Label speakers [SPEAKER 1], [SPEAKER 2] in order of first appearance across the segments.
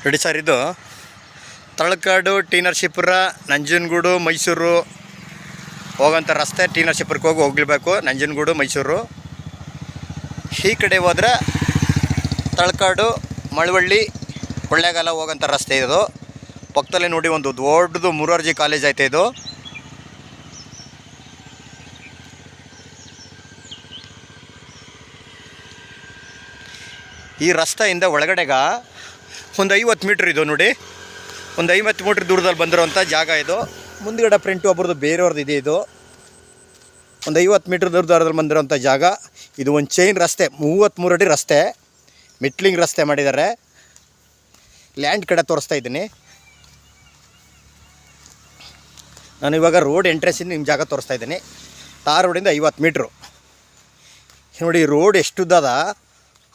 [SPEAKER 1] ನೋಡಿ ಸರ್, ಇದು ತಳಕಾಡು ಟಿ ನರಸೀಪುರ ನಂಜನಗೂಡು ಮೈಸೂರು ಹೋಗೋಂಥ ರಸ್ತೆ. ಟಿ ನರಸೀಪುರಕ್ಕೆ ಹೋಗಲೇಬೇಕು, ನಂಜನಗೂಡು ಮೈಸೂರು. ಈ ಕಡೆ ಹೋದ್ರೆ ತಳಕಾಡು ಮಳವಳ್ಳಿ ಕೊಳ್ಳೇಗಾಲ ಹೋಗೋಂಥ ರಸ್ತೆ ಇದು. ಪಕ್ಕದಲ್ಲೇ ನೋಡಿ ಒಂದು ದೊಡ್ಡದು ಮುರಾರ್ಜಿ ಕಾಲೇಜ್ ಐತೆ. ಇದು ಈ ರಸ್ತೆಯಿಂದ ಒಳಗಡೆಗ ಒಂದು 50 ಮೀಟ್ರ್ ಇದು ನೋಡಿ. ಒಂದು 50 ಮೀಟ್ರ್ ದೂರದಲ್ಲಿ ಬಂದಿರೋಂಥ ಜಾಗ ಇದು. ಮುಂದುಗಡೆ ಫ್ರಂಟು ಒಬ್ರದ್ದು ಬೇರೆಯವ್ರದ್ದು ಇದೆ. ಇದು ಒಂದು 50 ಮೀಟ್ರ್ ದೂರದಲ್ಲಿ ಬಂದಿರೋಂಥ ಜಾಗ. ಇದು ಒಂದು ಚೈನ್ ರಸ್ತೆ, 33 ಅಡಿ ರಸ್ತೆ, ಮೆಟ್ಲಿಂಗ್ ರಸ್ತೆ ಮಾಡಿದ್ದಾರೆ. ಲ್ಯಾಂಡ್ ಕಡೆ ತೋರಿಸ್ತಾ ಇದ್ದೀನಿ ನಾನು. ಇವಾಗ ರೋಡ್ ಎಂಟ್ರೆನ್ಸಿಂದ ನಿಮ್ಮ ಜಾಗ ತೋರಿಸ್ತಾ ಇದ್ದೀನಿ. ಟಾರ್ ರೋಡಿಂದ 50 ಮೀಟ್ರು ನೋಡಿ. ರೋಡ್ ಎಷ್ಟುದ್ದದ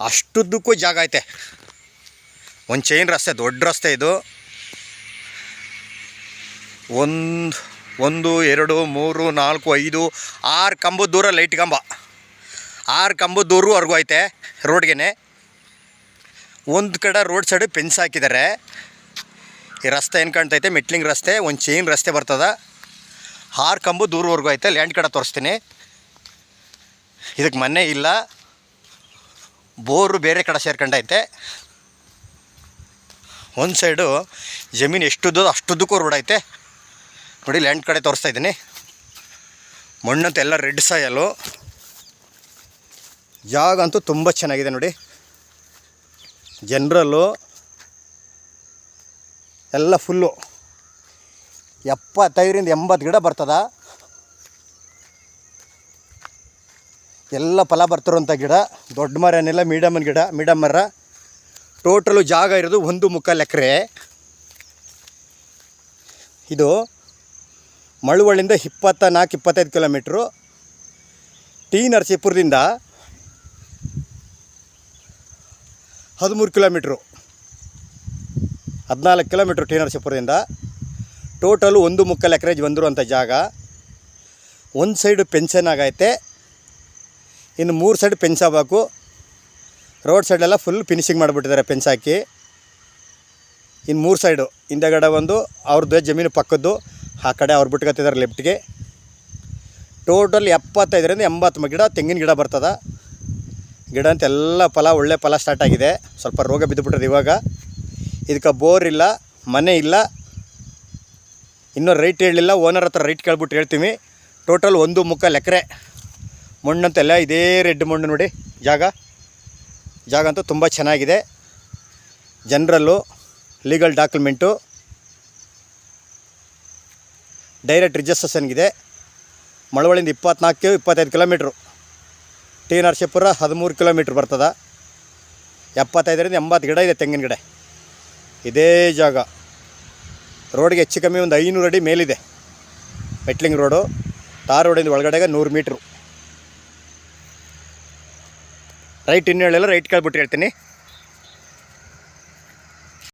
[SPEAKER 1] ಅಷ್ಟುದ್ದಕ್ಕೂ ಜಾಗ ಐತೆ. ಒಂದು ಚೈನ್ ರಸ್ತೆ, ದೊಡ್ಡ ರಸ್ತೆ ಇದು. 1 2 3 4 5 6 ಕಂಬದ ದೂರ ಲೈಟ್ ಕಂಬ, 6 ಕಂಬದ ದೂರವರೆಗೂ ಐತೆ ರೋಡ್ಗೆ. ಒಂದು ಕಡೆ ರೋಡ್ ಸೈಡು ಪೆನ್ಸ್ ಹಾಕಿದ್ದಾರೆ. ಈ ರಸ್ತೆ ಏನು ಕಾಣ್ತೈತೆ, ಮೆಟ್ಲಿಂಗ್ ರಸ್ತೆ, ಒಂದು ಚೈನ್ ರಸ್ತೆ ಬರ್ತದೆ. 6 ಕಂಬದ ದೂರವರೆಗೂ ಐತೆ. ಲ್ಯಾಂಡ್ ಕಡೆ ತೋರಿಸ್ತೀನಿ. ಇದಕ್ಕೆ ಮನೆ ಇಲ್ಲ, ಬೋರು ಬೇರೆ ಕಡೆ ಸೇರ್ಕೊಂಡೈತೆ. ಒಂದು ಸೈಡು ಜಮೀನು ಎಷ್ಟುದ್ದೋ ಅಷ್ಟುದ್ದಕ್ಕೂ ರೋಡ್ ಐತೆ ನೋಡಿ. ಲ್ಯಾಂಡ್ ಕಡೆ ತೋರಿಸ್ತಾ ಇದ್ದೀನಿ. ಮಣ್ಣಂತೂ ಎಲ್ಲ ರೆಡ್ ಸಾಯಲು. ಜಾಗ ಅಂತೂ ತುಂಬ ಚೆನ್ನಾಗಿದೆ ನೋಡಿ. ಜನರಲ್ಲು ಎಲ್ಲ ಫುಲ್ಲು 75ರಿಂದ 80 ಗಿಡ ಬರ್ತದ. ಎಲ್ಲ ಫಲ ಬರ್ತಿರೋಂಥ ಗಿಡ. ದೊಡ್ಡ ಮರ ಏನಿಲ್ಲ, ಮೀಡಿಯಮ್ಮನ ಗಿಡ, ಮೀಡಿಯಮ್ ಮರ. ಟೋಟಲು ಜಾಗ ಇರೋದು 1.25 ಎಕರೆ. ಇದು ಮಳವಳ್ಳಿಯಿಂದ 24-25 ಕಿಲೋಮೀಟ್ರು. ಟಿ ನರಸೀಪುರದಿಂದ 13 ಕಿಲೋಮೀಟ್ರು, 14 ಕಿಲೋಮೀಟ್ರು ಟಿ ನರಸೀಪುರದಿಂದ. ಟೋಟಲು 1.25 ಎಕರೆ ಬಂದಿರುವಂಥ ಜಾಗ. ಒಂದು ಸೈಡು ಪೆನ್ಷನ್ ಆಗೈತೆ, ಇನ್ನು 3 ಸೈಡ್ ಪೆನ್ಸ್ ಆಗಬೇಕು. ರೋಡ್ ಸೈಡೆಲ್ಲ ಫುಲ್ ಫಿನಿಶಿಂಗ್ ಮಾಡಿಬಿಟ್ಟಿದ್ದಾರೆ ಪೆನ್ಸ್ ಹಾಕಿ. ಇನ್ನು 3 ಸೈಡು, ಹಿಂದೆಗಡೆ ಒಂದು ಅವ್ರದ್ದು ಜಮೀನು ಪಕ್ಕದ್ದು, ಆ ಕಡೆ ಅವ್ರು ಬಿಟ್ಕೊತಿದ್ದಾರೆ ಲೆಫ್ಟ್ಗೆ. ಟೋಟಲ್ 75ರಿಂದ 80 ಗಿಡ ತೆಂಗಿನ ಗಿಡ ಬರ್ತದೆ. ಗಿಡ ಅಂತ ಎಲ್ಲ ಫಲ, ಒಳ್ಳೆ ಫಲ ಸ್ಟಾರ್ಟ್ ಆಗಿದೆ. ಸ್ವಲ್ಪ ರೋಗ ಬಿದ್ದುಬಿಟ್ರೆ ಇವಾಗ. ಇದಕ್ಕೆ ಬೋರ್ ಇಲ್ಲ, ಮನೆ ಇಲ್ಲ, ಇನ್ನೂ ರೈಟ್ ಹೇಳಲಿಲ್ಲ. ಓನರ್ ಹತ್ರ ರೈಟ್ ಕೇಳ್ಬಿಟ್ಟು ಹೇಳ್ತೀವಿ. ಟೋಟಲ್ 1.25 ಎಕರೆ. ಮಣ್ಣಂತೆಲ್ಲ ಇದೇ ರೆಡ್ ಮಣ್ಣು ನೋಡಿ. ಜಾಗ ಅಂತೂ ತುಂಬ ಚೆನ್ನಾಗಿದೆ. ಜನರಲ್ಲು ಲೀಗಲ್ ಡಾಕ್ಯುಮೆಂಟು, ಡೈರೆಕ್ಟ್ ರಿಜಿಸ್ಟ್ರೇಷನ್ಗಿದೆ. ಮಳವಳ್ಳಿಯಿಂದ 24-25 ಕಿಲೋಮೀಟ್ರು. ಟಿ ನರಸೀಪುರ 13 ಕಿಲೋಮೀಟ್ರ್ ಬರ್ತದೆ. 75ರಿಂದ 80 ಗಿಡ ಇದೆ, ತೆಂಗಿನ ಗಿಡ. ಇದೇ ಜಾಗ. ರೋಡ್ಗೆ ಹೆಚ್ಚು ಕಮ್ಮಿ ಒಂದು 500 ಅಡಿ ಮೇಲಿದೆ. Metalling road. ಟಾರ್ ರೋಡಿಂದ ಒಳಗಡೆಗೆ 100 ಮೀಟ್ರು. ರೈಟ್ ಇನ್ನೂ ಹೇಳಿಲ್ಲ, ರೈಟ್ ಕೇಳ್ಬಿಟ್ಟು ಹೇಳ್ತೀನಿ.